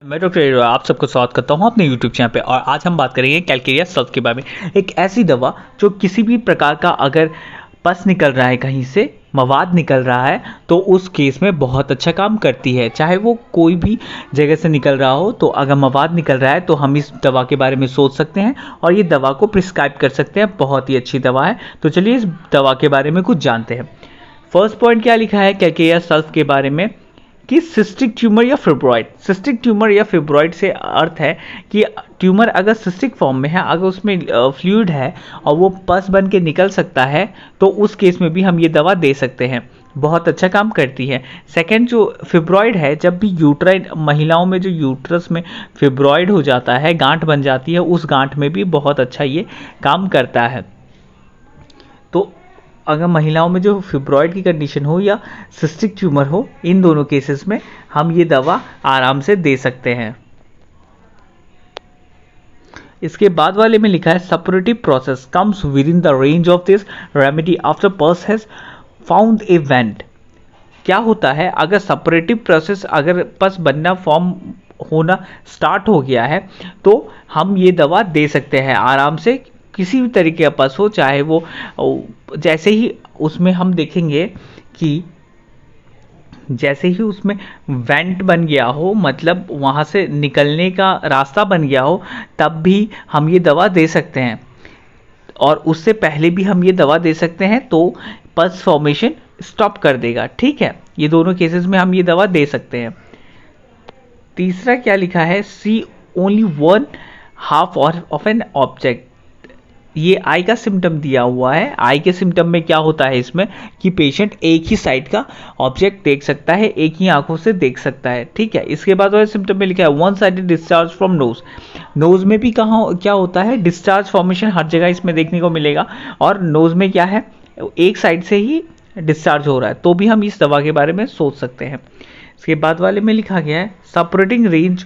मैं doctor arrow आप सबको स्वागत करता हूं अपने यूट्यूब चैनल पे। और आज हम बात करेंगे कैलकेरिया सल्फ के बारे में। एक ऐसी दवा जो किसी भी प्रकार का अगर पस निकल रहा है, कहीं से मवाद निकल रहा है, तो उस केस में बहुत अच्छा काम करती है। चाहे वो कोई भी जगह से निकल रहा हो, तो अगर मवाद निकल रहा है तो हम इस दवा के बारे में सोच सकते हैं और ये दवा को प्रिस्क्राइब कर सकते हैं। बहुत ही अच्छी दवा है। तो चलिए इस दवा के बारे में कुछ जानते हैं। फर्स्ट पॉइंट क्या लिखा है कैलकेरिया सल्फ के बारे में कि सिस्टिक ट्यूमर या फिब्रॉइड। सिस्टिक ट्यूमर या फिब्रॉइड से अर्थ है कि ट्यूमर अगर सिस्टिक फॉर्म में है, अगर उसमें फ्लूइड है और वो पस बन के निकल सकता है, तो उस केस में भी हम ये दवा दे सकते हैं। बहुत अच्छा काम करती है। सेकंड, जो फिब्रॉइड है, जब भी यूट्राइन महिलाओं में जो यूट्रस में फिब्रॉइड हो जाता है, गांठ बन जाती है, उस गांठ में भी बहुत अच्छा ये काम करता है। तो अगर महिलाओं में जो फिब्रॉइड की कंडीशन हो या सिस्टिक ट्यूमर हो, इन दोनों केसेस में हम ये दवा आराम से दे सकते हैं। इसके बाद वाले में लिखा है suppurative process comes with in the range of this remedy after पस हैज फाउंड ए वेंट। क्या होता है, अगर सपोरेटिव प्रोसेस, अगर पस बनना फॉर्म होना स्टार्ट हो गया है, तो हम ये दवा दे सकते हैं आराम से। किसी भी तरीके का पस हो, चाहे वो जैसे ही उसमें हम देखेंगे कि जैसे ही उसमें वेंट बन गया हो, मतलब वहाँ से निकलने का रास्ता बन गया हो, तब भी हम ये दवा दे सकते हैं। और उससे पहले भी हम ये दवा दे सकते हैं, तो पस फॉर्मेशन स्टॉप कर देगा। ठीक है, ये दोनों केसेस में हम ये दवा दे सकते हैं। तीसरा क्या लिखा है, C only one half of an object. ये आई का सिम्टम दिया हुआ है। आई के सिम्टम में क्या होता है इसमें कि पेशेंट एक ही साइड का ऑब्जेक्ट देख सकता है, एक ही आंखों से देख सकता है। ठीक है, इसके बाद वाले सिम्टम में लिखा है one sided discharge from nose. Nose में भी कहाँ क्या होता है, डिस्चार्ज फॉर्मेशन हर जगह इसमें देखने को मिलेगा। और नोज में क्या है, एक साइड से ही डिस्चार्ज हो रहा है, तो भी हम इस दवा के बारे में सोच सकते हैं। इसके बाद वाले में लिखा गया है supporting range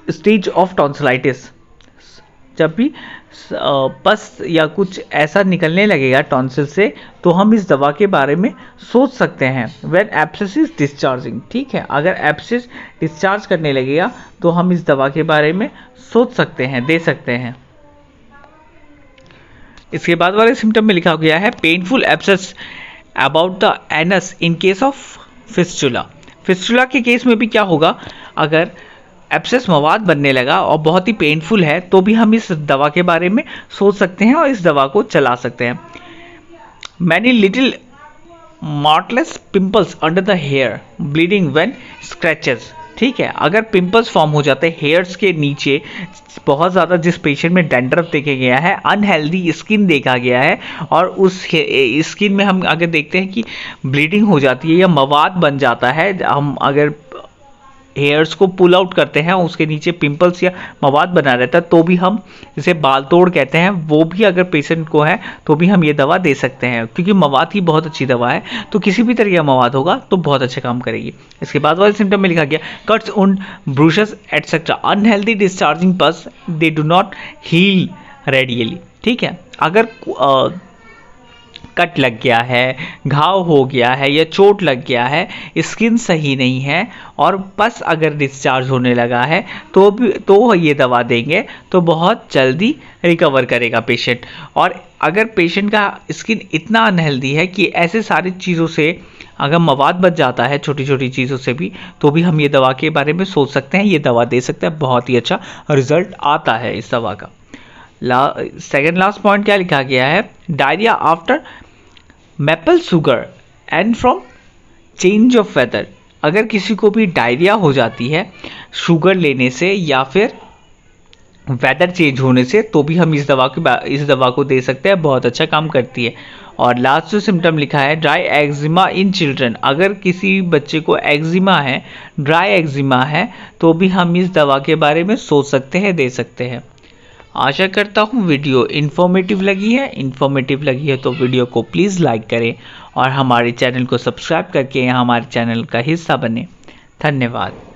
stage of tonsillitis. जब भी पस या कुछ ऐसा निकलने लगेगा टॉन्सिल से, तो हम इस दवा के बारे में सोच सकते हैं। When abscess is discharging. ठीक है, अगर एब्सेस डिस्चार्ज करने लगेगा, तो हम इस दवा के बारे में सोच सकते हैं, दे सकते हैं। इसके बाद वाले सिम्टम में लिखा गया है painful abscess about the anus in case of fistula. Fistula के केस में भी क्या होगा, अगर एब्सेस मवाद बनने लगा और बहुत ही पेनफुल है, तो भी हम इस दवा के बारे में सोच सकते हैं और इस दवा को चला सकते हैं। Many little martless pimples under the hair bleeding when scratches. ठीक है, अगर पिंपल्स फॉर्म हो जाते हैं हेयर्स के नीचे बहुत ज़्यादा, जिस पेशेंट में डैंड्रफ देखा गया है, अनहेल्दी स्किन देखा गया है, और उस स्किन में हम अगर देखते हैं कि ब्लीडिंग हो जाती है या मवाद बन जाता है, हम अगर हेयर्स को पुल आउट करते हैं, उसके नीचे पिंपल्स या मवाद बना रहता है, तो भी हम इसे बाल तोड़ कहते हैं, वो भी अगर पेशेंट को है तो भी हम ये दवा दे सकते हैं, क्योंकि मवाद की बहुत अच्छी दवा है। तो किसी भी तरह का मवाद होगा तो बहुत अच्छा काम करेगी। इसके बाद वाले सिम्टम में लिखा गया cuts and bruises etcetera unhealthy discharging pus they do not heal readily. ठीक है, अगर कट लग गया है, घाव हो गया है या चोट लग गया है, स्किन सही नहीं है और पस अगर डिस्चार्ज होने लगा है, तो ये दवा देंगे तो बहुत जल्दी रिकवर करेगा पेशेंट। और अगर पेशेंट का स्किन इतना अनहेल्दी है कि ऐसे सारी चीज़ों से अगर मवाद बच जाता है, छोटी छोटी चीज़ों से भी, तो भी हम ये दवा के बारे में सोच सकते हैं, ये दवा दे सकते हैं। बहुत ही अच्छा रिजल्ट आता है इस दवा का। सेकेंड लास्ट पॉइंट क्या लिखा गया है, diarrhoea after maple sugar and from change of weather. अगर किसी को भी डायरिया हो जाती है शुगर लेने से या फिर वेदर चेंज होने से, तो भी हम इस दवा को दे सकते हैं। बहुत अच्छा काम करती है। और लास्ट जो सिम्टम लिखा है ड्राई एक्जिमा इन चिल्ड्रन। अगर किसी बच्चे को एक्जिमा है, ड्राई एक्जिमा है, तो भी हम इस दवा के बारे में सोच सकते हैं, दे सकते हैं। आशा करता हूँ वीडियो इन्फॉर्मेटिव लगी है तो वीडियो को प्लीज़ लाइक करें और हमारे चैनल को सब्सक्राइब करके हमारे चैनल का हिस्सा बने। धन्यवाद।